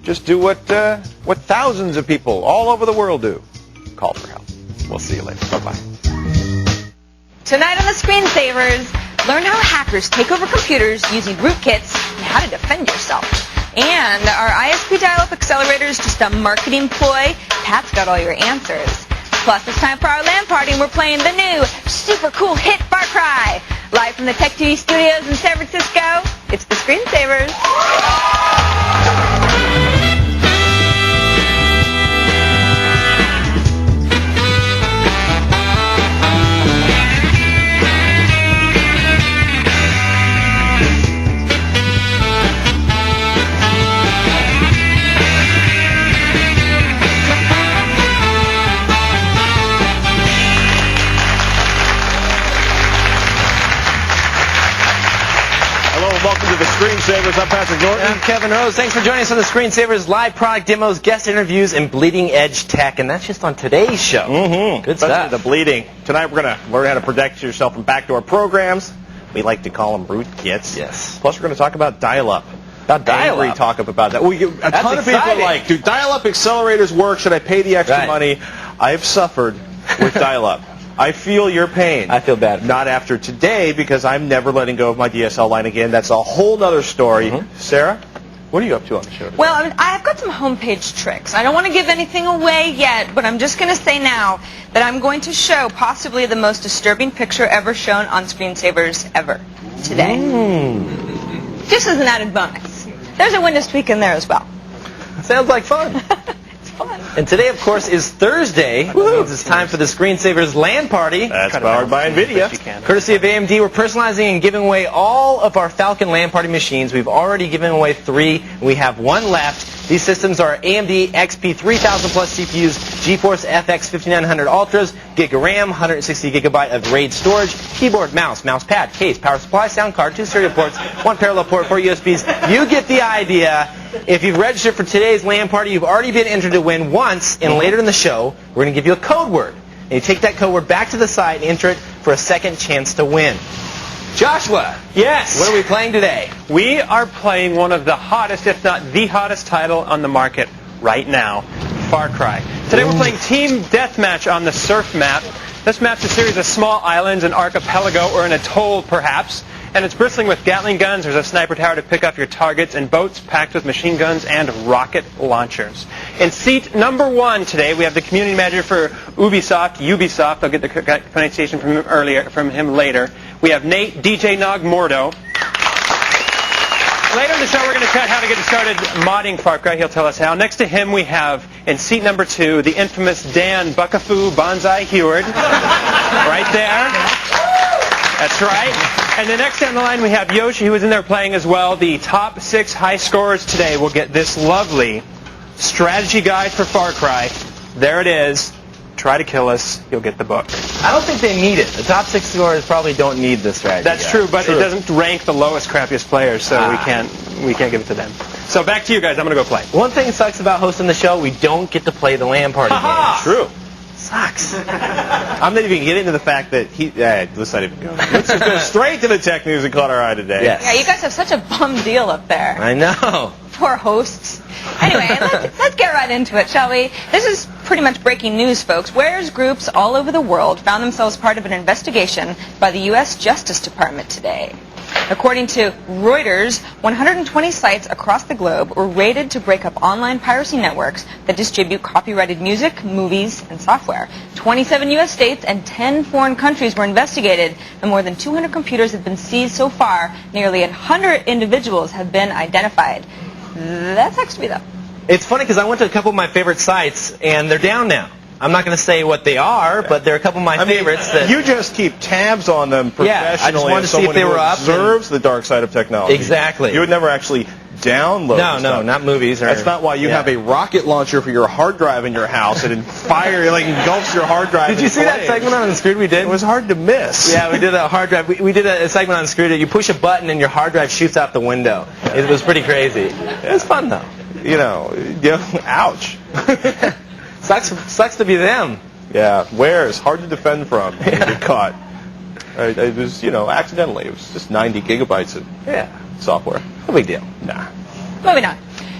just do what thousands of people all over the world do. Call for help. We'll see you later. Bye-bye. Tonight on the Screensavers, learn how hackers take over computers using rootkits and how to defend yourself. And are ISP dial-up accelerators just a marketing ploy? Pat's got all your answers. Plus, it's time for our LAN party, and we're playing the new super cool hit Far Cry. Live from the Tech TV studios in San Francisco, it's the Screensavers. Welcome to the Screensavers. I'm Patrick Norton. And I'm Kevin Rose. Thanks for joining us on the Screensavers. Live product demos, guest interviews, and bleeding edge tech. And that's just on today's show. Mm-hmm. Good Especially stuff. the bleeding. Tonight we're going to learn how to protect yourself from backdoor programs. We like to call them rootkits. Yes. Plus we're going to talk about dial-up. About dial-up. Angry talk about that. A ton of people are exciting. like, do dial-up accelerators work? Should I pay the extra Right. money? I've suffered with dial-up. I feel your pain. I feel bad. Not after today, because I'm never letting go of my DSL line again. That's a whole other story. Sarah, what are you up to on the show today? Well, I've got some homepage tricks. I don't want to give anything away yet, but I'm just going to say now that I'm going to show possibly the most disturbing picture ever shown on Screensavers ever today. Just as an added bonus. There's a Windows tweak in there as well. Sounds like fun. It's fun. And today, of course, is Thursday. That means it's time for the Screensavers LAN party. That's powered by NVIDIA. Courtesy of AMD, we're personalizing and giving away all of our Falcon LAN party machines. We've already given away 3. We have 1 left. These systems are AMD XP 3000 plus CPUs, GeForce FX 5900 Ultras, Gig of RAM, 160 gigabyte of RAID storage, keyboard, mouse, mouse pad, case, power supply, sound card, 2 serial ports, 1 parallel port, 4 USBs. You get the idea. If you've registered for today's LAN party, you've already been entered to win once, and later in the show, we're going to give you a code word. And you take that code word back to the site and enter it for a second chance to win. Joshua, Yes. what are we playing today? We are playing one of the hottest, if not the hottest title on the market right now, Far Cry. Today we're playing Team Deathmatch on the Surf map. This map's a series of small islands, an archipelago, or an atoll perhaps. And it's bristling with Gatling guns. There's a sniper tower to pick off your targets, and boats packed with machine guns and rocket launchers. In seat number 1 today, we have the community manager for Ubisoft. I'll get the pronunciation from him later. We have Nate, DJ Nog Mordo. Later in the show, we're going to chat how to get started modding Far Cry. He'll tell us how. Next to him, we have, in seat number 2, the infamous Dan Buckafoo Bonsai Heward. Right there. That's right. And then next down the line, we have Yoshi, who is in there playing as well. The top 6 high scorers today will get this lovely strategy guide for Far Cry. There it is. Try to kill us. You'll get the book. I don't think they need it. The top 6 scorers probably don't need the strategy. That's true, but it doesn't rank the lowest, crappiest players, so we can't give it to them. So back to you guys. I'm going to go play. One thing that sucks about hosting the show, we don't get to play the LAN party games. True. Sucks. I'm not even getting into the fact that let's not even go. Let's just go straight to the tech news that caught our eye today. Yes. Yeah, you guys have such a bum deal up there. I know. Poor hosts. Anyway, let's get right into it, shall we? This is pretty much breaking news, folks. Wares groups all over the world found themselves part of an investigation by the U.S. Justice Department today. According to Reuters, 120 sites across the globe were raided to break up online piracy networks that distribute copyrighted music, movies, and software. 27 U.S. states and 10 foreign countries were investigated, and more than 200 computers have been seized so far. Nearly 100 individuals have been identified. That sucks to me, though. It's funny because I went to a couple of my favorite sites, and they're down now. I'm not going to say what they are, but they're a couple of my favorites. That You just keep tabs on them professionally. I just wanted to see if they were up. Observes the dark side of technology. Exactly. You would never actually download. No, not movies. That's not why you have a rocket launcher for your hard drive in your house and engulfs your hard drive. Did you see that segment on Unscrewed we did? It was hard to miss. Yeah, we did a hard drive. We did a segment on Unscrewed that you push a button and your hard drive shoots out the window. It was pretty crazy. It was fun though. Ouch. Sucks to be them. Yeah, Wares hard to defend from. You get caught. It was, accidentally. It was just 90 gigabytes of software. No big deal. Nah. Moving on.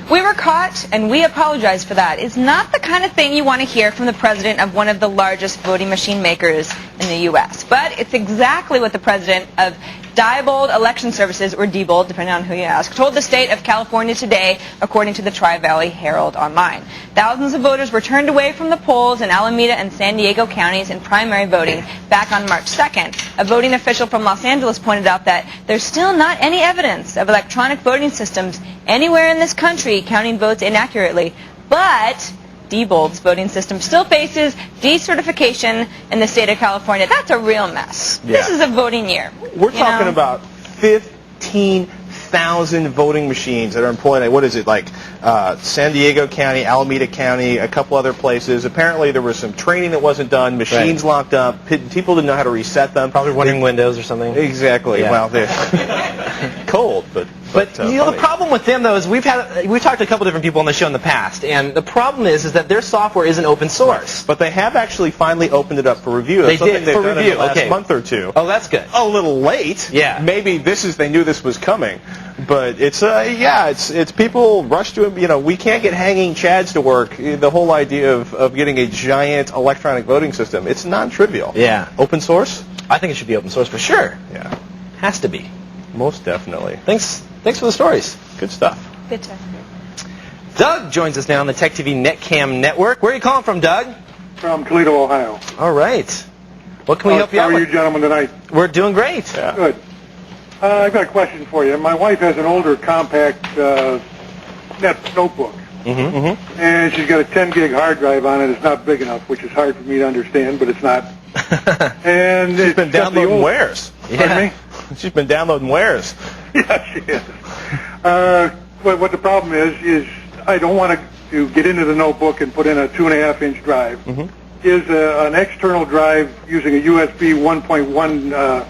We were caught, and we apologize for that. It's not the kind of thing you want to hear from the president of one of the largest voting machine makers in the U.S. But it's exactly what the president of Diabold Election Services, or Diebold, depending on who you ask, told the state of California today, according to the Tri-Valley Herald Online. Thousands of voters were turned away from the polls in Alameda and San Diego counties in primary voting back on March 2nd. A voting official from Los Angeles pointed out that there's still not any evidence of electronic voting systems anywhere in this country counting votes inaccurately. But Diebold's voting system still faces decertification in the state of California. That's a real mess. Yeah. This is a voting year. We're talking about 15,000 voting machines that are employed. What is it, like San Diego County, Alameda County, a couple other places. Apparently there was some training that wasn't done, machines locked up, people didn't know how to reset them. Probably running Windows or something. Exactly. Yeah. Well, they're cold, but you know, the problem with them, though, is we've talked to a couple different people on the show in the past, and the problem is that their software isn't open source. But they have actually finally opened it up for review. They That's did, they've for done review, in the last okay. month or two. Oh, that's good. A little late. Yeah. Maybe they knew this was coming, but it's it's people rush to it. You know, we can't get hanging chads to work. The whole idea of getting a giant electronic voting system, it's non-trivial. Yeah. Open source? I think it should be open source for sure. Yeah. Has to be. Most definitely. Thanks for the stories. Good stuff. Good stuff. Doug joins us now on the Tech TV NetCam network. Where are you calling from, Doug? From Toledo, Ohio. All right. What can we help you out How are you with? gentlemen tonight? We're doing great. Yeah. Good. I've got a question for you. My wife has an older compact notebook, and she's got a 10 gig hard drive on it. It's not big enough, which is hard for me to understand, but it's not. And She's been got the downloading old- wares. Pardon me? She's been downloading wares. Yeah, she is. What the problem is I don't want to get into the notebook and put in a 2.5-inch drive. Is an external drive using a USB 1.1,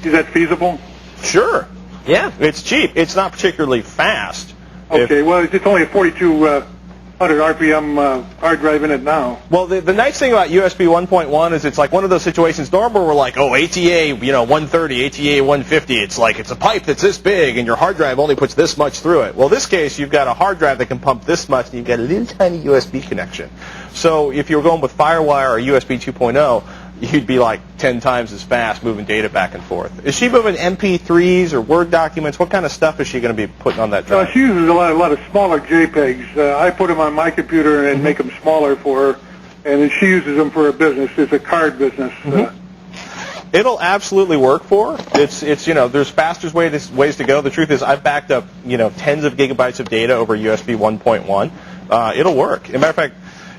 is that feasible? Sure. Yeah. It's cheap. It's not particularly fast. Okay, well, it's only a 4,200 RPM hard drive in it now. Well, the nice thing about USB 1.1 is it's like one of those situations. Normally we're like, oh, ATA, 130, ATA 150. It's like it's a pipe that's this big, and your hard drive only puts this much through it. Well, in this case, you've got a hard drive that can pump this much, and you've got a little tiny USB connection. So if you were going with Firewall or USB 2.0, you'd be like 10 times as fast moving data back and forth. Is she moving MP3s or Word documents? What kind of stuff is she going to be putting on that drive? She uses a lot of smaller JPEGs. I put them on my computer and make them smaller for her, and then she uses them for her business. It's a card business. It'll absolutely work for her. It's there's faster ways to go. The truth is I've backed up tens of gigabytes of data over USB 1.1. It'll work. As a matter of fact,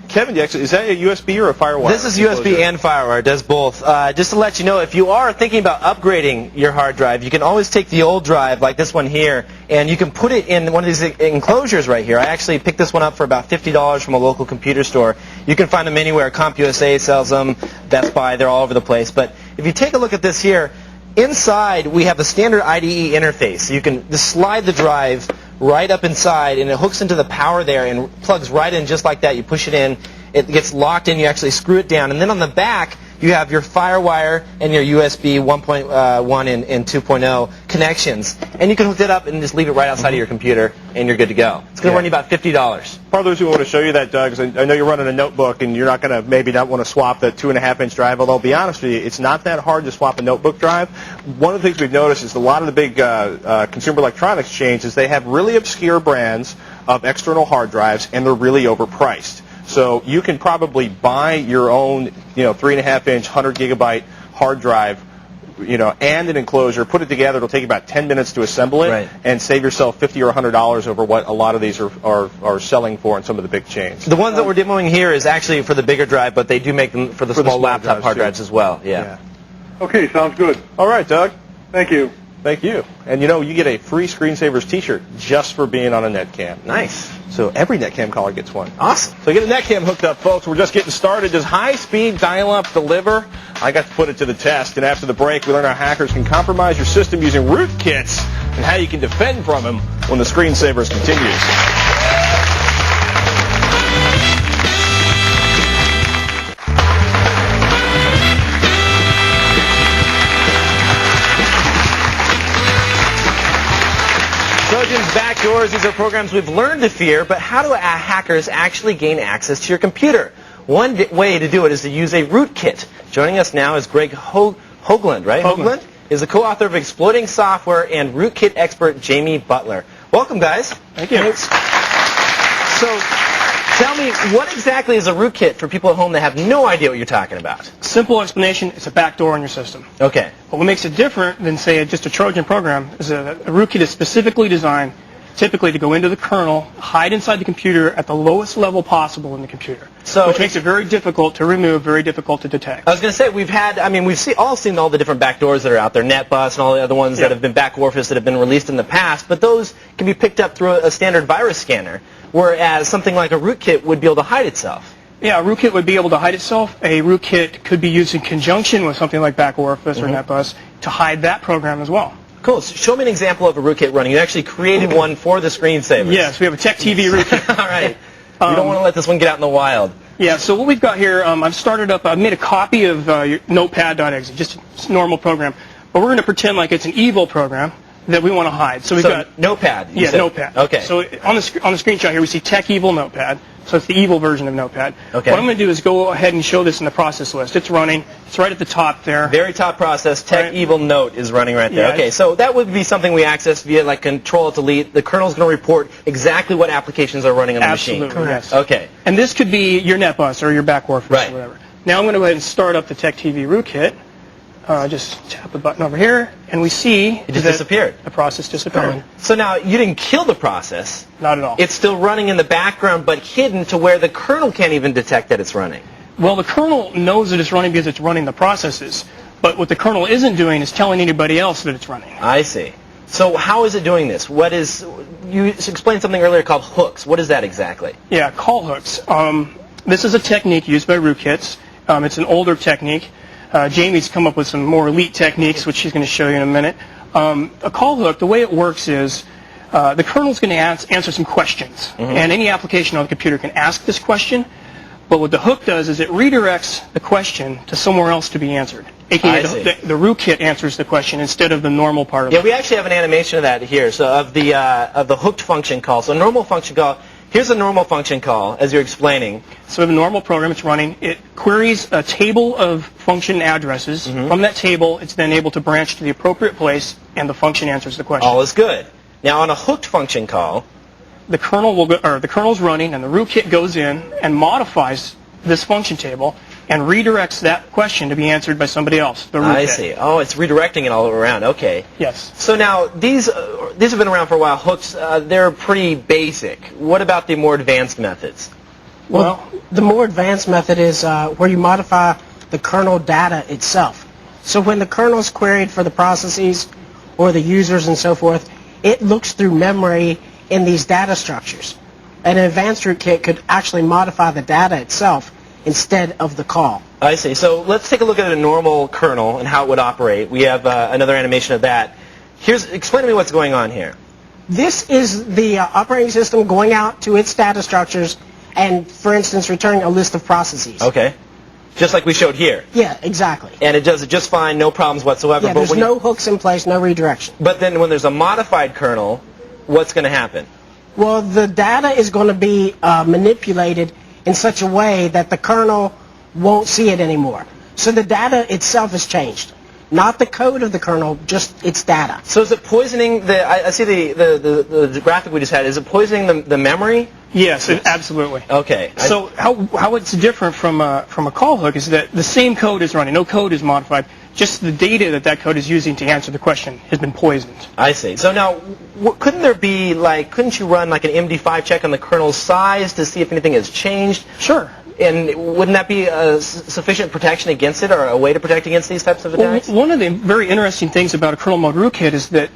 Kevin, is that a USB or a Firewall? This is USB and Firewall. It does both. Just to let you know, if you are thinking about upgrading your hard drive, you can always take the old drive, like this one here, and you can put it in one of these enclosures right here. I actually picked this one up for about $50 from a local computer store. You can find them anywhere. CompUSA sells them. Best Buy. They're all over the place. But if you take a look at this here, inside we have the standard IDE interface. So you can just slide the drive right up inside, and it hooks into the power there and plugs right in just like that. You push it in, it gets locked in, you actually screw it down, and then on the back you have your Firewire and your USB 1.1 and 2.0 connections, and you can hook that up and just leave it right outside of your computer, and you're good to go. It's going to run you about $50. Part of those who want to show you that, Doug, is I know you're running a notebook, and you're not going to maybe not want to swap the 2.5-inch drive, although I'll be honest with you, it's not that hard to swap a notebook drive. One of the things we've noticed is a lot of the big consumer electronics chains is they have really obscure brands of external hard drives, and they're really overpriced. So you can probably buy your own 3.5-inch, 100-gigabyte hard drive, and an enclosure, put it together. It'll take about 10 minutes to assemble it, Right. and save yourself $50 or $100 over what a lot of these are selling for in some of the big chains. The ones that we're demoing here is actually for the bigger drive, but they do make them for the small laptop drives, hard too. drives as well. Yeah. Okay, sounds good. All right, Doug. Thank you. Thank you. And you get a free Screensavers t-shirt just for being on a NetCam. Nice. So every NetCam caller gets one. Awesome. So get a NetCam hooked up, folks. We're just getting started. Does high-speed dial-up deliver? I got to put it to the test. And after the break, we learn how hackers can compromise your system using rootkits and how you can defend from them when the Screensavers continues. So Trojans, backdoors, these are programs we've learned to fear, but how do hackers actually gain access to your computer? One way to do it is to use a rootkit. Joining us now is Greg Hoagland, right? Hoagland is the co-author of Exploiting Software and rootkit expert Jamie Butler. Welcome, guys. Thank you. Thanks. So, tell me, what exactly is a rootkit for people at home that have no idea what you're talking about? Simple explanation, it's a backdoor on your system. Okay. But what makes it different than, say, just a Trojan program is a rootkit is specifically designed typically to go into the kernel, hide inside the computer at the lowest level possible in the computer, which makes it very difficult to remove, very difficult to detect. I was going to say, we've all seen all the different backdoors that are out there, NetBus and all the other ones that have been backwardness that have been released in the past, but those can be picked up through a standard virus scanner, whereas something like a rootkit would be able to hide itself. Yeah, a rootkit would be able to hide itself. A rootkit could be used in conjunction with something like backwarfness or NetBus to hide that program as well. Cool. So show me an example of a rootkit running. You actually created one for the screensavers. Yes, we have a Tech TV rootkit. All right. You don't want to let this one get out in the wild. Yeah, so what we've got here, I've made a copy of your notepad.exe, just a normal program. But we're going to pretend like it's an evil program that we want to hide. So we've got Notepad. Yeah, Notepad. Okay. So on the screenshot here, we see Tech Evil Notepad. So it's the evil version of Notepad. Okay. What I'm going to do is go ahead and show this in the process list. It's running. It's right at the top there. Very top process. Tech Evil Note is running right there. Yeah, Okay, so that would be something we access via like Control-Delete. The kernel's going to report exactly what applications are running on the machine. Absolutely, yes. Okay. And this could be your NetBus or your backwarfness Right. or whatever. Now I'm going to go ahead and start up the Tech TV rootkit. Just tap the button over here, and we see It just disappeared. The process disappeared. So now you didn't kill the process. Not at all. It's still running in the background, but hidden to where the kernel can't even detect that it's running. Well, the kernel knows that it's running because it's running the processes. But what the kernel isn't doing is telling anybody else that it's running. I see. So how is it doing this? You explained something earlier called hooks. What is that exactly? Yeah, call hooks. This is a technique used by rootkits. It's an older technique. Jamie's come up with some more elite techniques, which she's going to show you in a minute. A call hook, the way it works is the kernel's going to answer some questions. And any application on the computer can ask this question. But what the hook does is it redirects the question to somewhere else to be answered. AKA the rootkit answers the question instead of the normal part of it. Yeah, we actually have an animation of that here. So of the hooked function call. So a normal function call. Here's a normal function call, as you're explaining. So we have a normal program. It's running. It queries a table of function addresses. From that table, it's then able to branch to the appropriate place, and the function answers the question. All is good. Now, on a hooked function call, the kernel's running, and the rootkit goes in and modifies this function table and redirects that question to be answered by somebody else. The rootkit. I see. Oh, it's redirecting it all around. Okay. Yes. So now these have been around for a while. Hooks, they're pretty basic. What about the more advanced methods? Well, the more advanced method is where you modify the kernel data itself. So when the kernel is queried for the processes or the users and so forth, it looks through memory in these data structures. An advanced rootkit could actually modify the data itself instead of the call. I see. So let's take a look at a normal kernel and how it would operate. We have another animation of that. Explain to me what's going on here. This is the operating system going out to its data structures and, for instance, returning a list of processes. Okay. Just like we showed here. Yeah, exactly. And it does it just fine, no problems whatsoever. Yeah, there's no hooks in place, no redirection. But then when there's a modified kernel, what's going to happen? Well, the data is going to be manipulated in such a way that the kernel won't see it anymore. So the data itself is changed. Not the code of the kernel, just its data. So is it poisoning I see the graphic we just had. Is it poisoning the memory? Yes, absolutely. Okay. So how it's different from a call hook is that the same code is running. No code is modified. Just the data that code is using to answer the question has been poisoned. I see. So now, couldn't you run like an MD5 check on the kernel's size to see if anything has changed? Sure. And wouldn't that be sufficient protection against it, or a way to protect against these types of attacks? Well, one of the very interesting things about a kernel mode rootkit is that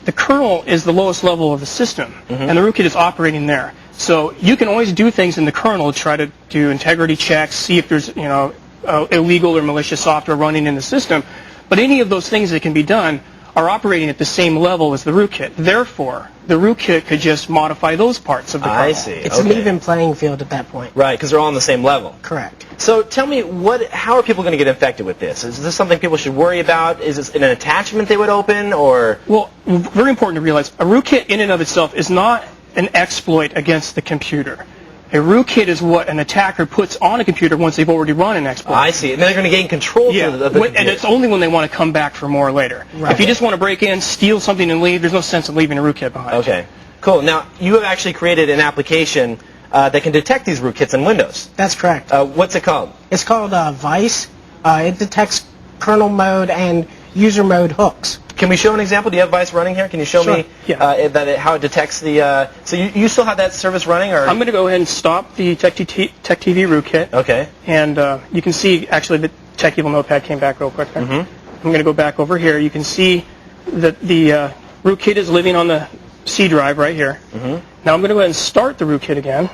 the kernel is the lowest level of the system, and the rootkit is operating there. So you can always do things in the kernel, try to do integrity checks, see if there's illegal or malicious software running in the system. But any of those things that can be done are operating at the same level as the rootkit. Therefore, the rootkit could just modify those parts of the kernel. I see. It's an even playing field at that point. Right, because they're all on the same level. Correct. So tell me, how are people going to get infected with this? Is this something people should worry about? Is this an attachment they would open, or? Well, very important to realize, a rootkit in and of itself is not an exploit against the computer. A rootkit is what an attacker puts on a computer once they've already run an exploit. I see. And then they're going to gain control of the computer. And it's only when they want to come back for more later. Right. If you just want to break in, steal something, and leave, there's no sense in leaving a rootkit behind. Okay, cool. Now, you have actually created an application that can detect these rootkits in Windows. That's correct. What's it called? It's called Vice. It detects kernel mode and user mode hooks. Can we show an example? Do you have Vice running here? Can you show Sure. me Yeah. how it detects the... so you still have that service running? Or? I'm going to go ahead and stop the TechTV rootkit. Okay. And you can see, actually, the Tech Evil Notepad came back real quick there. I'm going to go back over here. You can see that the rootkit is living on the C drive right here. Now I'm going to go ahead and start the rootkit again.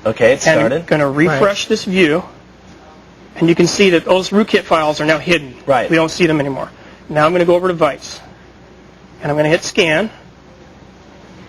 Okay, it's started. And I'm going to refresh this view. And you can see that those rootkit files are now hidden. Right. We don't see them anymore. Now I'm going to go over to Vice. And I'm going to hit scan.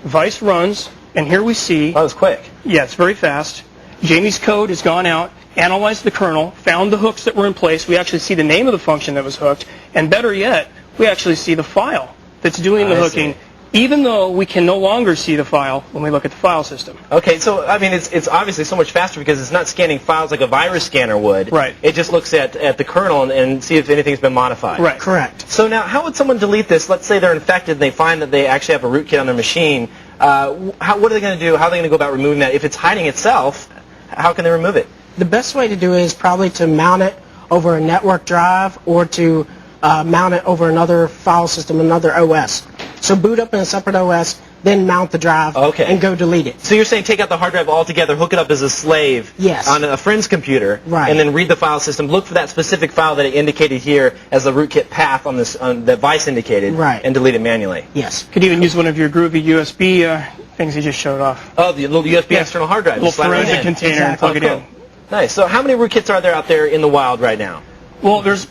Vice runs. And here we see... Oh, it's quick. Yeah, it's very fast. Jamie's code has gone out, analyzed the kernel, found the hooks that were in place. We actually see the name of the function that was hooked. And better yet, we actually see the file that's doing the hooking, even though we can no longer see the file when we look at the file system. Okay, so, I mean, it's obviously so much faster because it's not scanning files like a virus scanner would. Right. It just looks at the kernel and see if anything's been modified. Right. Correct. So now, how would someone delete this? Let's say they're infected and they find that they actually have a rootkit on their machine. What are they going to do? How are they going to go about removing that? If it's hiding itself, how can they remove it? The best way to do it is probably to mount it over a network drive or to mount it over another file system, another OS. So boot up in a separate OS, then mount the drive and go delete it. So you're saying take out the hard drive altogether, hook it up as a slave on a friend's computer, Right. and then read the file system, look for that specific file that it indicated here as the rootkit path on this that Vice indicated, Right. and delete it manually. Yes. Could even use one of your groovy USB things you just showed off. Oh, the little USB external hard drive. A little Slide right forensic in. container and plug it in. Nice. So how many rootkits are there out there in the wild right now? Well, there's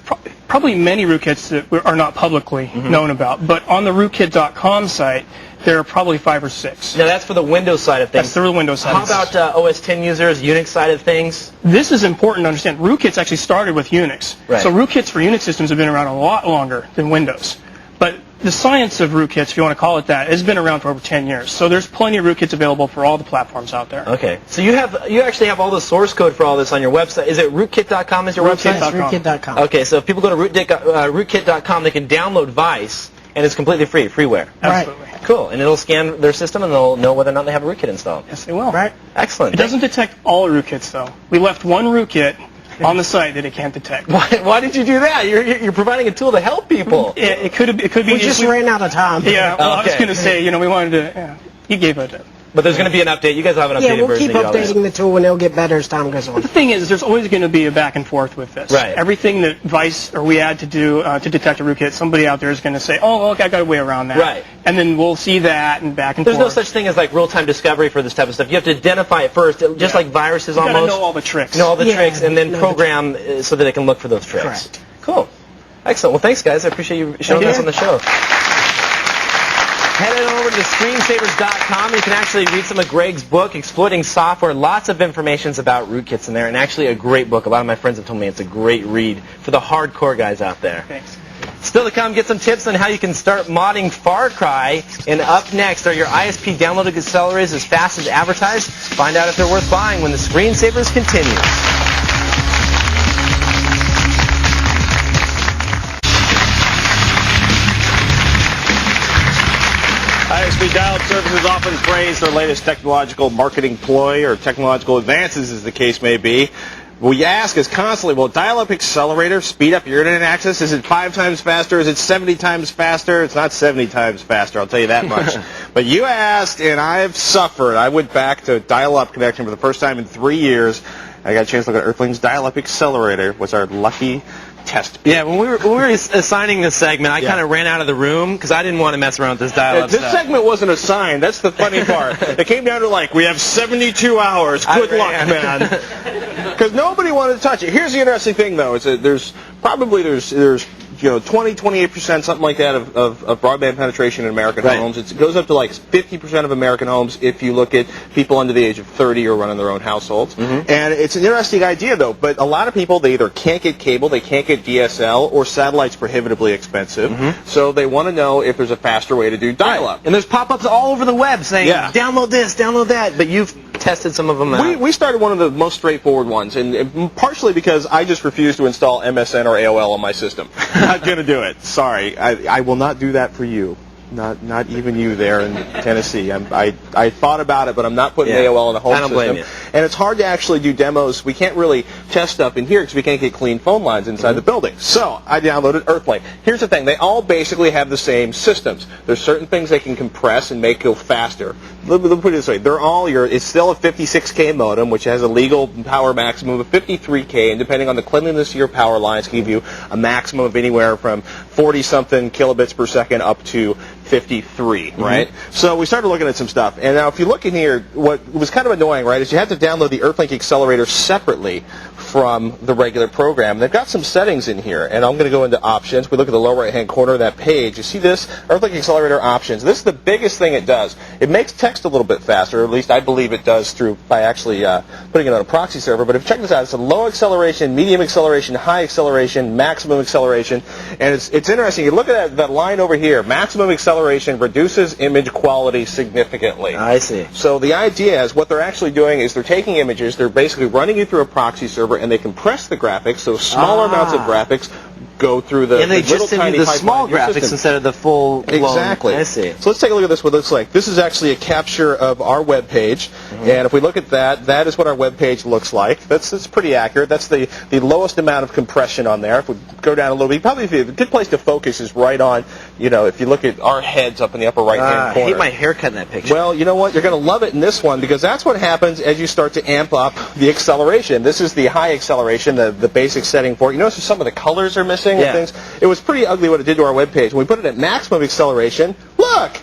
probably many rootkits that are not publicly known about, but on the rootkit.com site, there are probably 5 or 6. Now that's for the Windows side of things. That's the Windows side. How about OS 10 users, Unix side of things? This is important to understand. Rootkits actually started with Unix. Right. So rootkits for Unix systems have been around a lot longer than Windows. But the science of rootkits, if you want to call it that, has been around for over 10 years. So there's plenty of rootkits available for all the platforms out there. Okay. So you actually have all the source code for all this on your website. Is it rootkit.com is your website? Yes, rootkit.com. Okay, so if people go to rootkit.com, they can download Vice, and it's completely free, freeware. Absolutely. Cool, and it'll scan their system, and they'll know whether or not they have a rootkit installed. Yes, they will. Right. Excellent. It doesn't detect all rootkits, though. We left one rootkit on the site that it can't detect. Why did you do that? You're providing a tool to help people. It could be. We just ran out of time. Yeah, well, I was Okay. going to say, we wanted to. Yeah, you gave it. But there's going to be an update. You guys will have an updated Yeah, we'll version. keep updating the tool and it'll get better as time goes on. The thing is, there's always going to be a back and forth with this. Right. Everything that Vice or we add to do to detect a rootkit, somebody out there is going to say, "Oh, okay, I got a way around that." Right. And then we'll see that and back and There's forth. no such thing as like real-time discovery for this type of stuff. You have to identify it first, just like viruses You almost. got to know all the tricks. Know all the Yeah, tricks, and then know the program so that it can look for those tricks. Correct. Cool. Excellent. Well, thanks, guys. I appreciate you showing Thank us you. on the show. Head on over to screensavers.com. You can actually read some of Greg's book, Exploiting Software. Lots of information about rootkits in there, and actually a great book. A lot of my friends have told me it's a great read for the hardcore guys out there. Thanks. Still to come, get some tips on how you can start modding Far Cry. And up next are your ISP downloaded accelerators as fast as advertised. Find out if they're worth buying when the Screensavers continues. ISP Dialup Services often praise their latest technological marketing ploy or technological advances, as the case may be. We ask is constantly, will Dial-Up Accelerator speed up your internet access? Is it 5 times faster? Is it 70 times faster? It's not 70 times faster, I'll tell you that much. But you asked, and I've suffered. I went back to Dial-Up connection for the first time in 3 years. I got a chance to look at Earthling's Dial-Up Accelerator, was our lucky test. Yeah, when we were assigning this segment, I kind of ran out of the room because I didn't want to mess around with this dial-up This stuff. segment wasn't assigned. That's the funny part. It came down to we have 72 hours. Good luck, man. Because nobody wanted to touch it. Here's the interesting thing, though. Is that there's 20, 28%, something like that of broadband penetration in American homes. It goes up to like 50% of American homes if you look at people under the age of 30 who are running their own households. And it's an interesting idea, though. But a lot of people, they either can't get cable, they can't get DSL, or satellite's prohibitively expensive. So they want to know if there's a faster way to do dial-up. And there's pop-ups all over the web saying, download this, download that. But you've tested some of them out. We started one of the most straightforward ones, and partially because I just refuse to install MSN or AOL on my system. Not going to do it. Sorry. I will not do that for you. Not even you there in Tennessee. I thought about it, but I'm not putting AOL in a home system. Blame you. And it's hard to actually do demos. We can't really test stuff in here because we can't get clean phone lines inside the building. So I downloaded Earthlink. Here's the thing. They all basically have the same systems. There's certain things they can compress and make go faster. Let me put it this way. They're all it's still a 56K modem, which has a legal power maximum of 53K, and depending on the cleanliness of your power lines, can give you a maximum of anywhere from 40-something kilobits per second up to 53, right? So we started looking at some stuff. And now if you look in here, what was kind of annoying, right, is you have to download the Earthlink accelerator separately from the regular program. They've got some settings in here, and I'm going to go into options. We look at the lower right-hand corner of that page. You see this? Earthlink accelerator options. This is the biggest thing it does. It makes text a little bit faster, or at least I believe it does by actually putting it on a proxy server. But if you check this out, it's a low acceleration, medium acceleration, high acceleration, maximum acceleration. And it's interesting. You look at that line over here. Maximum acceleration reduces image quality significantly. I see. So the idea is what they're actually doing is they're taking images, they're basically running you through a proxy server, and they compress the graphics, so smaller amounts of graphics go through the and they little just send tiny you the pipeline small in your graphics system. instead of the full blown. Exactly. I see. So let's take a look at this. What it looks like. This is actually a capture of our web page, and if we look at that, that is what our web page looks like. That's pretty accurate. That's the lowest amount of compression on there. If we go down a little bit, probably a good place to focus is right on. If you look at our heads up in the upper right-hand corner. I hate my haircut in that picture. Well, you know what? You're going to love it in this one because that's what happens as you start to amp up the acceleration. This is the high acceleration, the basic setting for it. You notice some of the colors are missing and things. It was pretty ugly what it did to our web page. When we put it at maximum acceleration, look!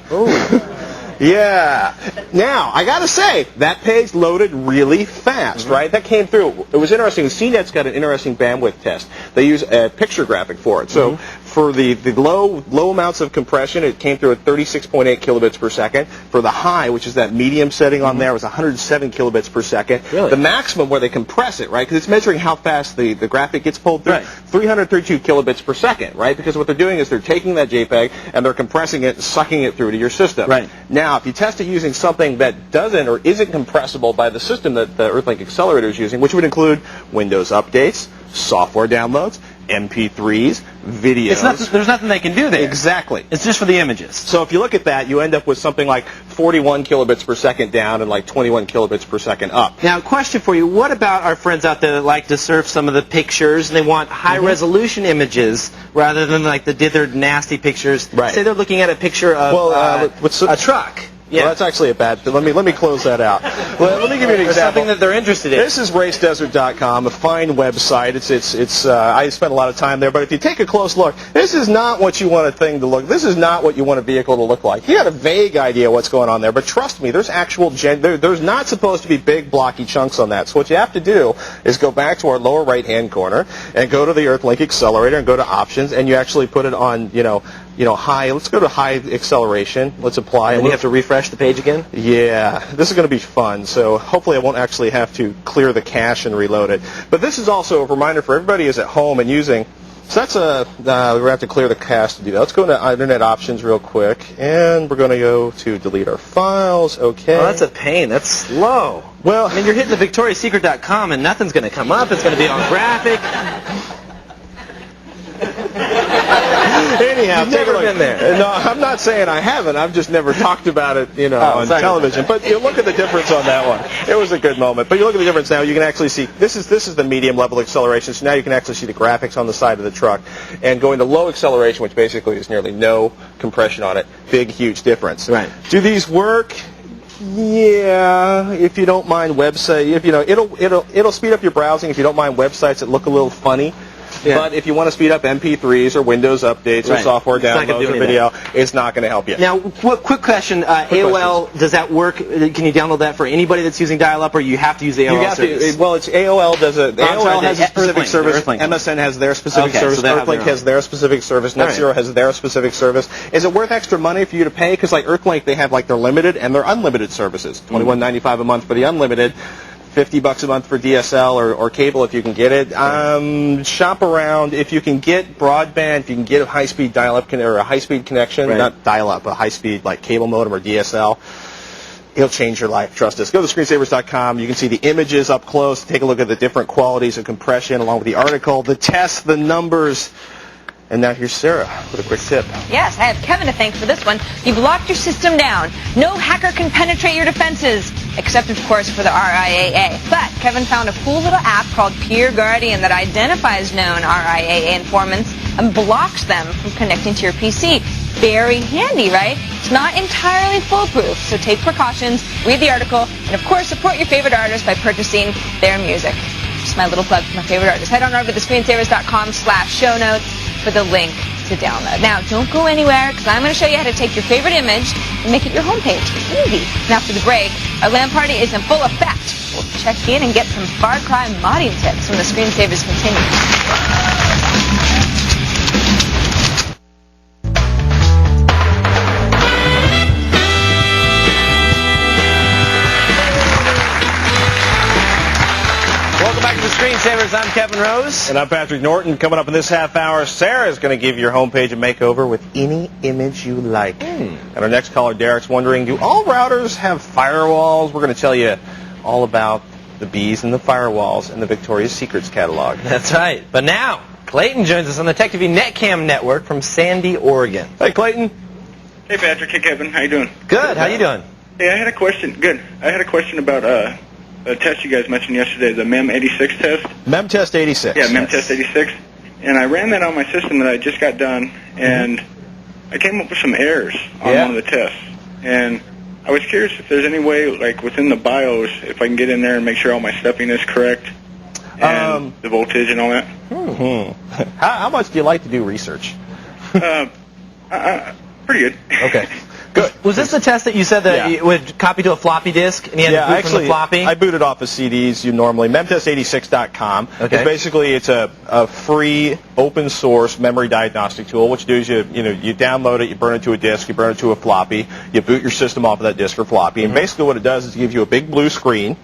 Yeah. Now, I got to say, that page loaded really fast, right? That came through. It was interesting. CNET's got an interesting bandwidth test. They use a picture graphic for it. So for the low amounts of compression, it came through at 36.8 kilobits per second. For the high, which is that medium setting on there, was 107 kilobits per second. Really? The maximum where they compress it, right? Because it's measuring how fast the graphic gets pulled through. 332 kilobits per second, right? Because what they're doing is they're taking that JPEG and they're compressing it and sucking it through to your system. Right. Now, if you test it using something that doesn't or isn't compressible by the system that the Earthlink accelerator is using, which would include Windows updates, software downloads, MP3s, videos. There's nothing they can do there. Exactly. It's just for the images. So if you look at that, you end up with something like 41 kilobits per second down and like 21 kilobits per second up. Now, question for you. What about our friends out there that like to surf some of the pictures and they want high-resolution images rather than like the dithered, nasty pictures? Right. Say they're looking at a picture of a truck. Well, that's actually a bad thing. Let me close that out. Let me give you an example. Something that they're interested in. This is racedesert.com, a fine website. It's I spent a lot of time there, but if you take a close look, this is not what you want a thing to look. This is not what you want a vehicle to look like. You got a vague idea what's going on there, but trust me, there's actual there's not supposed to be big blocky chunks on that. So what you have to do is go back to our lower right-hand corner and go to the Earthlink accelerator and go to options, and you actually put it on high. Let's go to high acceleration. Let's apply. And you have to refresh the page again? Yeah, this is going to be fun. So hopefully I won't actually have to clear the cache and reload it. But this is also a reminder for everybody who's at home and using. So that's we're going to have to clear the cache to do that. Let's go into Internet Options real quick, and we're going to go to delete our files. Okay. Oh, that's a pain. That's slow. Well, I mean, you're hitting the VictoriaSecret.com and nothing's going to come up. It's going to be on graphic. Anyhow, You've never been there. No, I'm not saying I haven't. I've just never talked about it, on television. But you look at the difference on that one. It was a good moment. But you look at the difference now. You can actually see this is the medium level acceleration. So now you can actually see the graphics on the side of the truck. And going to low acceleration, which basically is nearly no compression on it, big, huge difference. Right. Do these work? Yeah, if you don't mind website, it'll speed up your browsing if you don't mind websites that look a little funny. Yeah. but if you want to speed up MP3s or Windows updates or Right. software It's not gonna downloads do or video, it's not going to help you. Now, quick question. AOL, does that work? Can you download that for anybody that's using dial-up, or you have to use the AOL You have service? to. Well, it's AOL does a. AOL has a specific Earthlink, service. Earthlink. MSN has their specific Okay, service. so they have their Earthlink own. has their specific service. All right. NetZero has their specific service. Is it worth extra money for you to pay? Because like Earthlink, they have like their limited and their unlimited services. $21.95 a month for the unlimited. $50 a month for DSL or cable if you can get it. Shop around. If you can get broadband, if you can get a high-speed dial-up or a high-speed connection, Right. not dial-up, a high-speed like cable modem or DSL, it'll change your life. Trust us. Go to screensavers.com. You can see the images up close. Take a look at the different qualities of compression along with the article, the tests, the numbers. And now here's Sarah with a quick tip. Yes, I have Kevin to thank for this one. You've locked your system down. No hacker can penetrate your defenses, except, of course, for the RIAA. But Kevin found a cool little app called Peer Guardian that identifies known RIAA informants and blocks them from connecting to your PC. Very handy, right? It's not entirely foolproof, so take precautions, read the article, and, of course, support your favorite artists by purchasing their music. Just my little plug for my favorite artists. Head on over to thescreensavers.com/show notes for the link to download. Now, don't go anywhere, because I'm going to show you how to take your favorite image and make it your homepage. It's easy. And after the break, our LAN party is in full effect. We'll check in and get some Far Cry modding tips when the Screensavers continue. Welcome back to the Screensavers. I'm Kevin Rose. And I'm Patrick Norton. Coming up in this half hour, Sarah is going to give your homepage a makeover with any image you like. And our next caller, Derek's wondering, do all routers have firewalls? We're going to tell you all about the bees and the firewalls in the Victoria's Secrets catalog. That's right. But now, Clayton joins us on the Tech TV Netcam network from Sandy, Oregon. Hey, Clayton. Hey, Patrick. Hey, Kevin. How you doing? Good. How you doing? Hey, I had a question. Good. I had a question about a test you guys mentioned yesterday, the MEM86 test. MemTest 86. Yeah, MEMTest 86. And I ran that on my system that I just got done, and I came up with some errors on one of the tests. And I was curious if there's any way, like within the BIOS, if I can get in there and make sure all my stepping is correct, and the voltage and all that. How much do you like to do research? Pretty good. Okay. Good. Was this the test that you said that it would copy to a floppy disk, and you had to boot from the floppy? I booted off of CDs. You normally memtest86.com. Okay. It's a free open source memory diagnostic tool. What you do is you download it, you burn it to a disk, you burn it to a floppy, you boot your system off of that disk or floppy, and basically what it does is it gives you a big blue screen.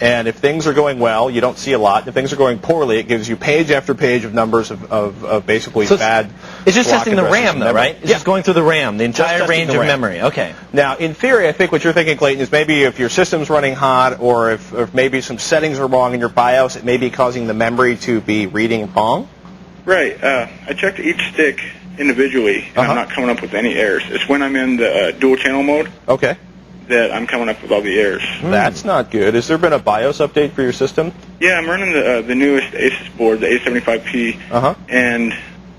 And if things are going well, you don't see a lot. If things are going poorly, it gives you page after page of numbers of basically bad. It's just block testing the addresses RAM, and though, memory. right? It's just going through the RAM, the entire testing range the of RAM. memory. Okay. Now, in theory, I think what you're thinking, Clayton, is maybe if your system's running hot or if maybe some settings are wrong in your BIOS, it may be causing the memory to be reading wrong? Right. I checked each stick individually, and I'm not coming up with any errors. It's when I'm in the dual channel mode Okay. that I'm coming up with all the errors. That's not good. Has there been a BIOS update for your system? Yeah, I'm running the newest Asus board, the A75P, and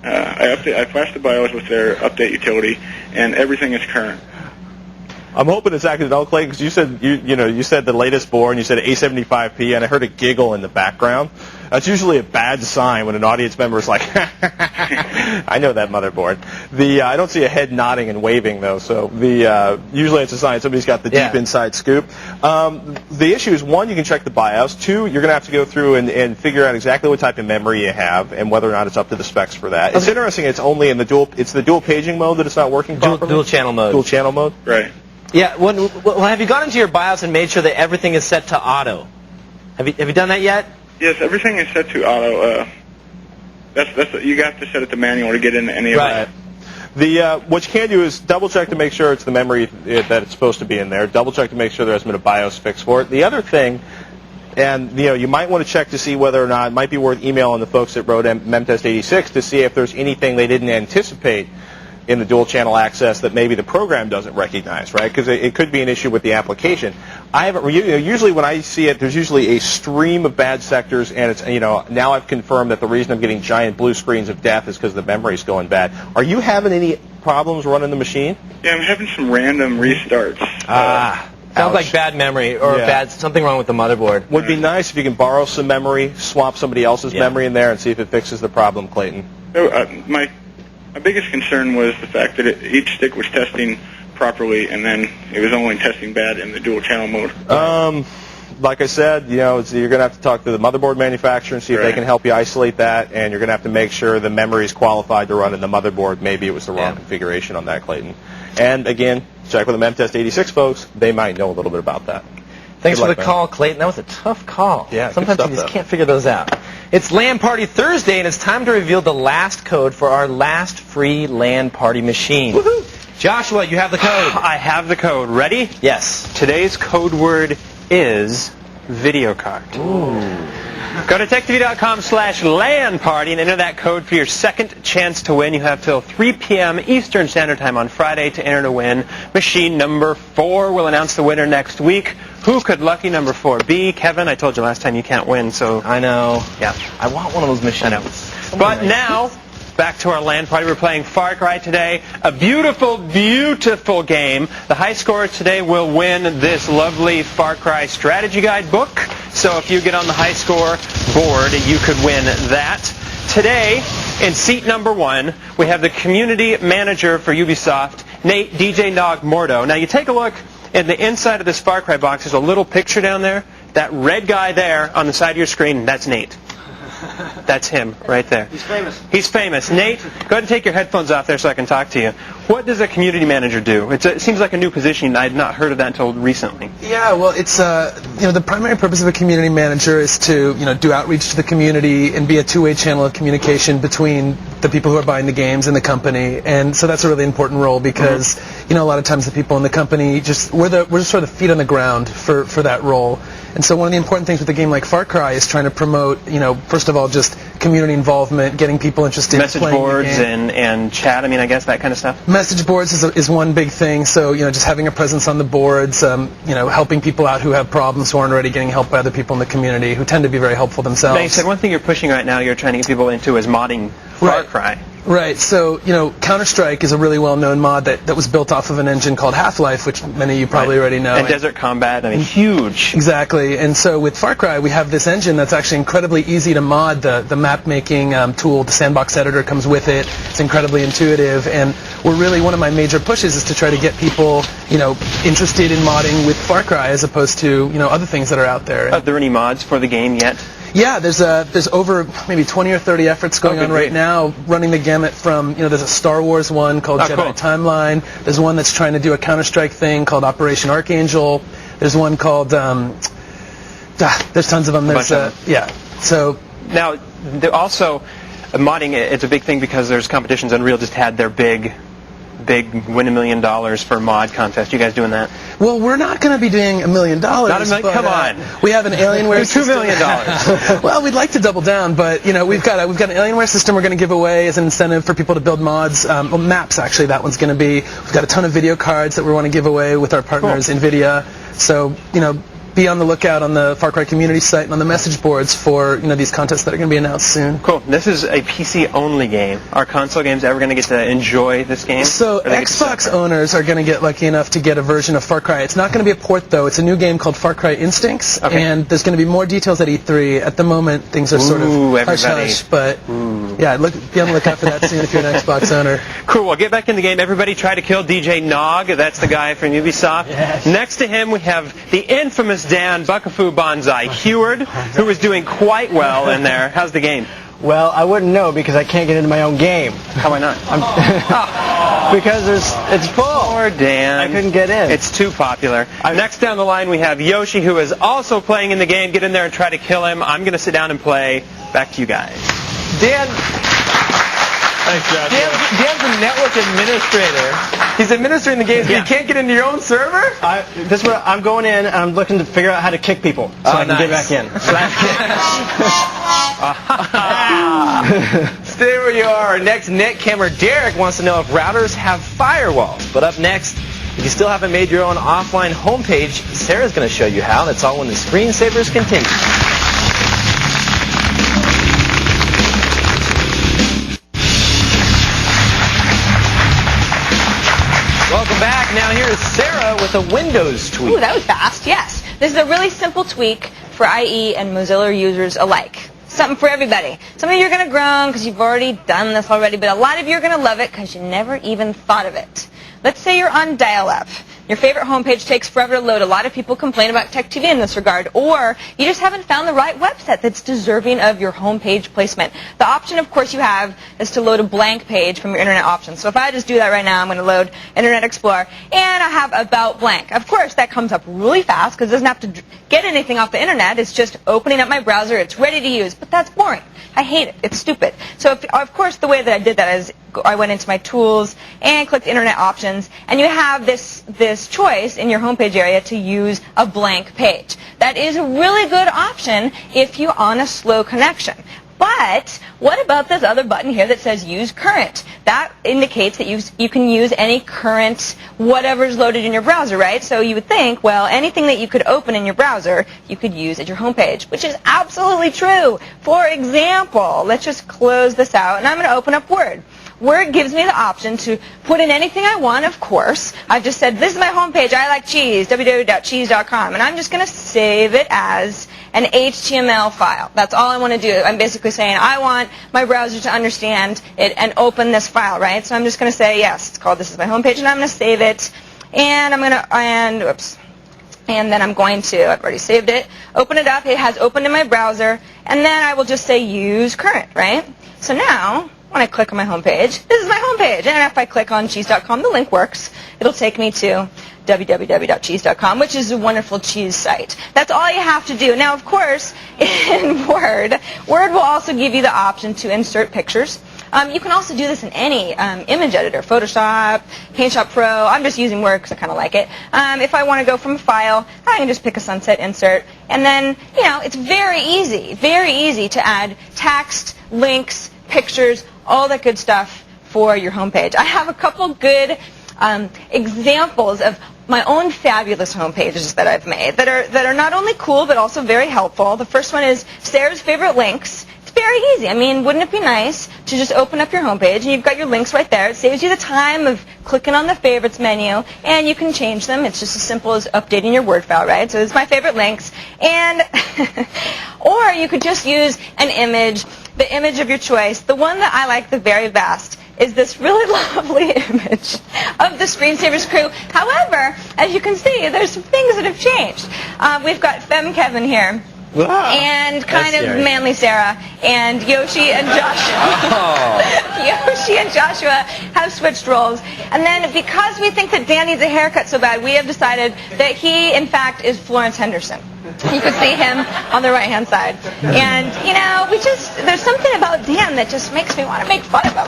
I flashed the BIOS with their update utility, and everything is current. I'm hoping it's active all, Clayton, because you said you said the latest board, and you said A75P, and I heard a giggle in the background. That's usually a bad sign when an audience member is like, I know that motherboard. I don't see a head nodding and waving, though, so usually it's a sign somebody's got the deep inside scoop. The issue is, one, you can check the BIOS. Two, you're going to have to go through and figure out exactly what type of memory you have and whether or not it's up to the specs for that. It's interesting, it's only in the dual paging mode that it's not working properly. Dual channel mode. Dual channel mode? Right. Yeah. Well, have you gone into your BIOS and made sure that everything is set to auto? Have you done that yet? Yes, everything is set to auto. You have to set it to manual to get into any of that. What you can do is double check to make sure it's the memory that it's supposed to be in there. Double check to make sure there hasn't been a BIOS fix for it. The other thing, and you might want to check to see whether or not it might be worth emailing the folks that wrote MEMTest 86 to see if there's anything they didn't anticipate in the dual channel access that maybe the program doesn't recognize, right? Because it could be an issue with the application. I haven't. Usually when I see it, there's usually a stream of bad sectors, and it's now I've confirmed that the reason I'm getting giant blue screens of death is because the memory's going bad. Are you having any problems running the machine? Yeah, I'm having some random restarts. Sounds Ouch. like bad memory or Yeah. something wrong with the motherboard. Would be nice if you can borrow some memory, swap somebody else's memory in there, and see if it fixes the problem, Clayton. My biggest concern was the fact that each stick was testing properly, and then it was only testing bad in the dual channel mode. Like I said, you're going to have to talk to the motherboard manufacturer and see if they can help you isolate that, and you're going to have to make sure the memory is qualified to run in the motherboard. Maybe it was the wrong configuration on that, Clayton. And again, check with the Memtest 86 folks. They might know a little bit about that. Thanks Good for luck, the man. call, Clayton. That was a tough call. Yeah, good sometimes stuff, you just though. can't figure those out. It's LAN Party Thursday, and it's time to reveal the last code for our last free LAN Party machine. Woohoo! Joshua, you have the code. I have the code. Ready? Yes. Today's code word is video card. Go to techtv.com/LAN party and enter that code for your second chance to win. You have till 3 p.m. Eastern Standard Time on Friday to enter to win. Machine number 4 will announce the winner next week. Who could lucky number 4 be? Kevin, I told you last time you can't win, so... I know. Yeah. I want one of those machines. I know. But now, back to our LAN party. We're playing Far Cry today. A beautiful, beautiful game. The high scorers today will win this lovely Far Cry strategy guide book. So if you get on the high score board, you could win that. Today, in seat number 1, we have the community manager for Ubisoft, Nate DJ Nog Mordo. Now you take a look at the inside of this Far Cry box. There's a little picture down there. That red guy there on the side of your screen, that's Nate. That's him right there. He's famous. He's famous. Nate, go ahead and take your headphones off there so I can talk to you. What does a community manager do? It seems like a new position. I had not heard of that until recently. Yeah, well, it's the primary purpose of a community manager is to do outreach to the community and be a two-way channel of communication between the people who are buying the games and the company. And so that's a really important role because a lot of times the people in the company we're just sort of feet on the ground for that role. And so one of the important things with a game like Far Cry is trying to promote, first of all, just community involvement, getting people interested in playing Message boards the game. and chat, I guess that kind of stuff. Message boards is one big thing. So, just having a presence on the boards, helping people out who have problems who aren't already getting help by other people in the community who tend to be very helpful themselves. Now, you said one thing you're pushing right now, you're trying to get people into is modding Far Cry. Right. So, Counter-Strike is a really well-known mod that was built off of an engine called Half-Life, which many of you probably already know. And Desert Combat, huge. Exactly. And so with Far Cry, we have this engine that's actually incredibly easy to mod. The map-making tool, the sandbox editor comes with it. It's incredibly intuitive. And one of my major pushes is to try to get people, interested in modding with Far Cry as opposed to, other things that are out there. Are there any mods for the game yet? Yeah, there's over maybe 20 or 30 efforts going on right now, running the gamut from, there's a Star Wars one called Jedi Timeline. There's one that's trying to do a Counter-Strike thing called Operation Archangel. There's one called, there's tons of them. So now, also, modding, it's a big thing because there's competitions. Unreal just had their big win $1 million for mod contest. You guys doing that? Well, we're not going to be doing $1 million. Not $1 million. Come on. We have an Alienware $2 million. Well, we'd like to double down, but we've got an Alienware system we're going to give away as an incentive for people to build mods. Maps, actually, that one's going to be. We've got a ton of video cards that we want to give away with our partners, NVIDIA. So, be on the lookout on the Far Cry community site and on the message boards for these contests that are going to be announced soon. Cool. This is a PC-only game. Are console games ever going to get to enjoy this game? So Xbox owners are going to get lucky enough to get a version of Far Cry. It's not going to be a port, though. It's a new game called Far Cry Instincts, and there's going to be more details at E3. At the moment, things are sort of hush-hush, but yeah, be on the lookout for that soon if you're an Xbox owner. Cool. Well, get back in the game. Everybody try to kill DJ Nog. That's the guy from Ubisoft. Yes. Next to him, we have the infamous Dan Buckafoo Banzai Heward, who is doing quite well in there. How's the game? Well, I wouldn't know because I can't get into my own game. How why not? Because it's full. Poor Dan. I couldn't get in. It's too popular. Next down the line, we have Yoshi, who is also playing in the game. Get in there and try to kill him. I'm going to sit down and play. Back to you guys. Dan. Thanks, Josh. Dan's a network administrator. He's administrating the games, but you can't get into your own server? This is where I'm going in, and I'm looking to figure out how to kick people so I can get back in. Stay where you are. Our next netcammer, Derek, wants to know if routers have firewalls. But up next, if you still haven't made your own offline homepage, Sarah's going to show you how. That's all when the screensavers continue. Welcome back. Now here's Sarah with a Windows tweak. Ooh, that was fast. Yes. This is a really simple tweak for IE and Mozilla users alike. Something for everybody. Some of you are going to groan because you've already done this already, but a lot of you are going to love it because you never even thought of it. Let's say you're on Dialup. Your favorite homepage takes forever to load. A lot of people complain about TechTV in this regard. Or you just haven't found the right website that's deserving of your homepage placement. The option, of course, you have is to load a blank page from your Internet options. So if I just do that right now, I'm going to load Internet Explorer, and I have About Blank. Of course, that comes up really fast because it doesn't have to get anything off the Internet. It's just opening up my browser. It's ready to use. But that's boring. I hate it. It's stupid. So, of course, the way that I did that is I went into my tools and clicked Internet Options, and you have this choice in your homepage area to use a blank page. That is a really good option if you're on a slow connection. But what about this other button here that says Use Current? That indicates that you can use any current whatever's loaded in your browser, right? So you would think, well, anything that you could open in your browser, you could use at your homepage, which is absolutely true. For example, let's just close this out, and I'm going to open up Word. Word gives me the option to put in anything I want, of course. I've just said, this is my homepage, I like cheese, www.cheese.com, and I'm just going to save it as an HTML file. That's all I want to do. I'm basically saying, I want my browser to understand it and open this file, right? So I'm just going to say, yes, it's called This is my homepage, and I'm going to save it, and and then I'm going to, I've already saved it, open it up. It has opened in my browser, and then I will just say Use Current, right? So now, when I click on my homepage, this is my homepage. And if I click on cheese.com, the link works. It'll take me to www.cheese.com, which is a wonderful cheese site. That's all you have to do. Now, of course, in Word will also give you the option to insert pictures. You can also do this in any image editor, Photoshop, PaintShop Pro. I'm just using Word because I kind of like it. If I want to go from a file, I can just pick a sunset insert. And then, it's very easy to add text, links, pictures, all that good stuff for your homepage. I have a couple good examples of my own fabulous homepages that I've made that are not only cool but also very helpful. The first one is Sarah's Favorite Links. It's very easy. I mean, wouldn't it be nice to just open up your homepage and you've got your links right there. It saves you the time of clicking on the favorites menu, and you can change them. It's just as simple as updating your Word file, right? So it's my favorite links. And or you could just use an image, the image of your choice. The one that I like the very best is this really lovely image of the Screensavers crew. However, as you can see, there's some things that have changed. We've got Femme Kevin here. Wow. And kind of Manly Sarah, and Yoshi and Joshua. Yoshi and Joshua have switched roles. And then because we think that Dan needs a haircut so bad, we have decided that he, in fact, is Florence Henderson. You can see him on the right-hand side. And, there's something about Dan that just makes me want to make fun of him.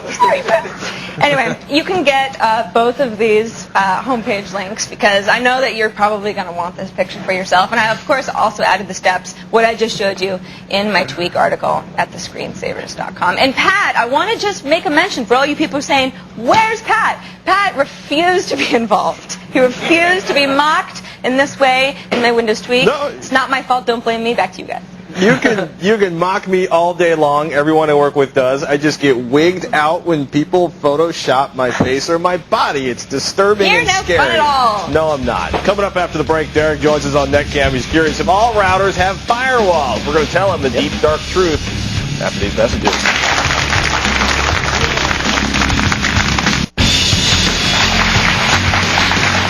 Anyway, you can get both of these homepage links because I know that you're probably going to want this picture for yourself. And I, of course, also added the steps, what I just showed you in my tweak article at thescreensavers.com. And Pat, I want to just make a mention for all you people saying, where's Pat? Pat refused to be involved. He refused to be mocked in this way in my Windows tweak. No. It's not my fault. Don't blame me. Back to you guys. You can mock me all day long. Everyone I work with does. I just get wigged out when people Photoshop my face or my body. It's disturbing and scary. You're no fun at all. No, I'm not. Coming up after the break, Derek joins us on Netcam. He's curious if all routers have firewalls. We're going to tell him the deep, dark truth after these messages.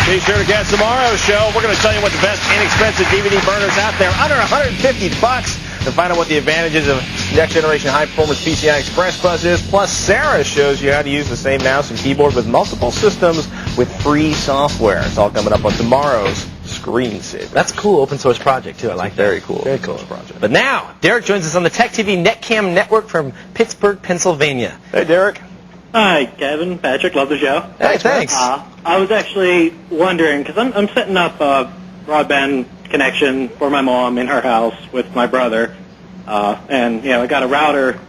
Be sure to catch tomorrow's show. We're going to tell you what the best inexpensive DVD burners out there, under $150, to find out what the advantages of next-generation high-performance PCI Express bus is. Plus, Sarah shows you how to use the same mouse and keyboard with multiple systems with free software. It's all coming up on tomorrow's Screensaver. That's a cool open source project, too. I like that. Very cool. Very cool project. But now, Derek joins us on the Tech TV Netcam network from Pittsburgh, Pennsylvania. Hey, Derek. Hi, Kevin, Patrick, love the show. Hey, thanks. I was actually wondering, because I'm setting up a broadband connection for my mom in her house with my brother, and, I got a router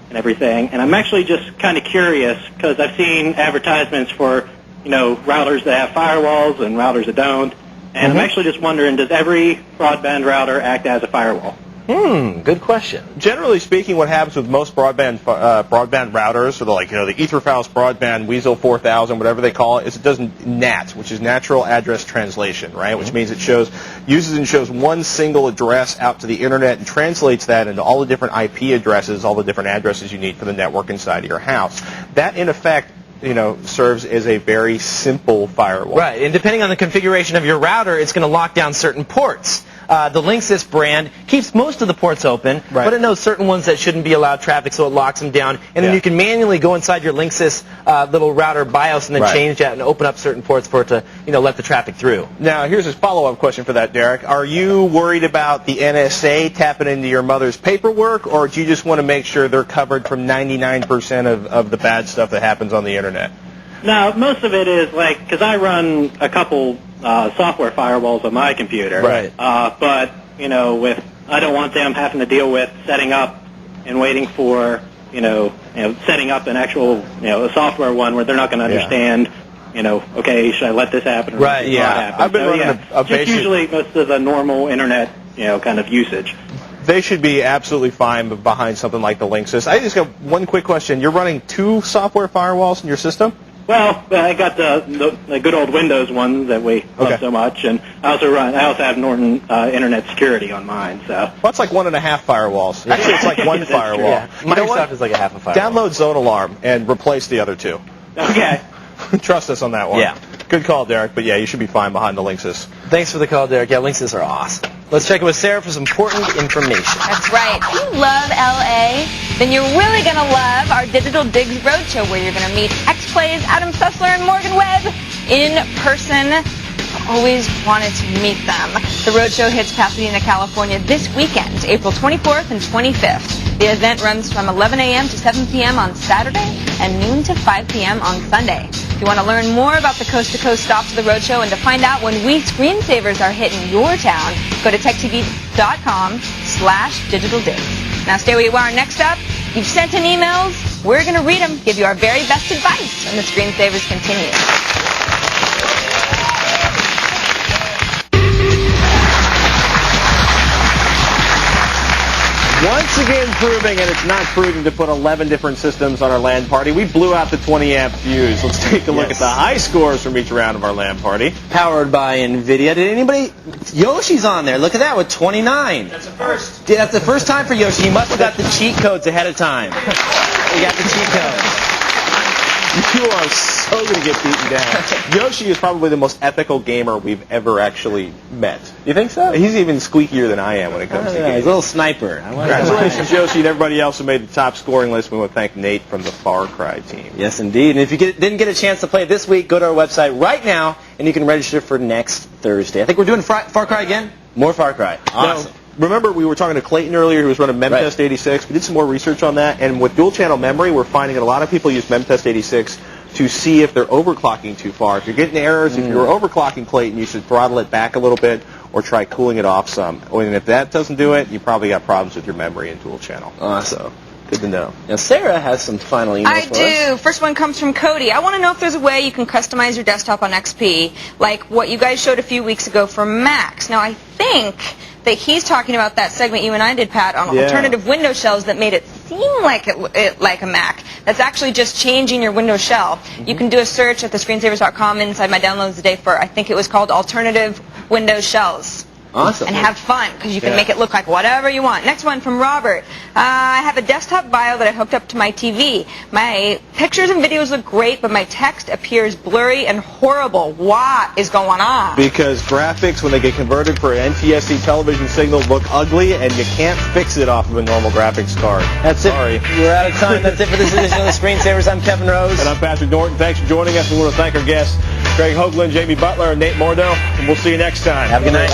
and everything, and I'm actually just kind of curious, because I've seen advertisements for, routers that have firewalls and routers that don't, and I'm actually just wondering, does every broadband router act as a firewall? Good question. Generally speaking, what happens with most broadband routers, or the Etherfaust broadband Weasel 4000, whatever they call it, is it does NAT, which is natural address translation, right? Which means it shows one single address out to the internet and translates that into all the different IP addresses, all the different addresses you need for the network inside of your house. That, in effect, serves as a very simple firewall. Right, and depending on the configuration of your router, it's going to lock down certain ports. The Linksys brand keeps most of the ports open, but it knows certain ones that shouldn't be allowed traffic, so it locks them down. And then you can manually go inside your Linksys little router BIOS and then change that and open up certain ports for it to, let the traffic through. Now, here's a follow-up question for that, Derek. Are you worried about the NSA tapping into your mother's paperwork, or do you just want to make sure they're covered from 99% of the bad stuff that happens on the internet? No, most of it is because I run a couple software firewalls on my computer. Right. But I don't want them having to deal with setting up and waiting for setting up an actual a software one where they're not going to understand. Okay, should I let this happen? Or Right. not Yeah. happen? I've been running a just basic. usually most of the normal internet kind of usage. They should be absolutely fine behind something like the Linksys. I just got one quick question. You're running 2 software firewalls in your system? Well, I got the good old Windows ones that we love so much, and I also have Norton Internet Security on mine. So well, that's like 1.5 firewalls. Actually, it's like one firewall. Yeah. Microsoft is like a half a firewall. Download Zone Alarm and replace the other 2. Okay. Trust us on that one. Yeah. Good call, Derek. But yeah, you should be fine behind the Linksys. Thanks for the call, Derek. Yeah, Linksys are awesome. Let's check in with Sarah for some important information. That's right. If you love LA, then you're really going to love our Digital Digs Roadshow, where you're going to meet X-Plays, Adam Sussler, and Morgan Webb in person. Always wanted to meet them. The roadshow hits Pasadena, California this weekend, April 24th and 25th. The event runs from 11 a.m. to 7 p.m. on Saturday and noon to 5 p.m. on Sunday. If you want to learn more about the coast-to-coast stops of the roadshow and to find out when we screensavers are hitting your town, go to techtv.com/digitaldigs. Now stay where you are. Next up, you've sent in emails. We're going to read them, give you our very best advice, and the screensavers continue. Once again proving, and it's not prudent to put 11 different systems on our LAN party, we blew out the 20-amp fuse. Let's take a look at the high scores from each round of our LAN party. Powered by NVIDIA. Did anybody? Yoshi's on there. Look at that with 29. That's a first. Yeah, that's the first time for Yoshi. He must have got the cheat codes ahead of time. He got the cheat codes. You are so going to get beaten down. Yoshi is probably the most ethical gamer we've ever actually met. You think so? He's even squeakier than I am when it comes to games. He's a little sniper. Congratulations, Yoshi, and everybody else who made the top scoring list. We want to thank Nate from the Far Cry team. Yes, indeed. And if you didn't get a chance to play it this week, go to our website right now, and you can register for next Thursday. I think we're doing Far Cry again? More Far Cry. Awesome. Now, remember, we were talking to Clayton earlier, who was running MemTest 86. We did some more research on that, and with dual-channel memory, we're finding that a lot of people use MemTest 86 to see if they're overclocking too far. If you're getting errors, if you're overclocking Clayton, you should throttle it back a little bit or try cooling it off some. And if that doesn't do it, you probably got problems with your memory and dual channel. Awesome. Good to know. Now, Sarah has some final emails I for us. do. First one comes from Cody. I want to know if there's a way you can customize your desktop on XP, like what you guys showed a few weeks ago for Macs. Now, I think that he's talking about that segment you and I did, Pat, on alternative Windows shells that made it seem like it like a Mac. That's actually just changing your Windows shell. You can do a search at thescreensavers.com inside my downloads today for, I think it was called Alternative Windows Shells. Awesome. And have fun, because you can make it look like whatever you want. Next one from Robert. I have a desktop bio that I hooked up to my TV. My pictures and videos look great, but my text appears blurry and horrible. What is going on? Because graphics, when they get converted for an NTSC television signal, look ugly, and you can't fix it off of a normal graphics card. That's it. We're out of time. That's it for this edition of the Screensavers. I'm Kevin Rose. And I'm Patrick Norton. Thanks for joining us. We want to thank our guests, Craig Hoagland, Jamie Butler, and Nate Mordo. And we'll see you next time. Have a good night.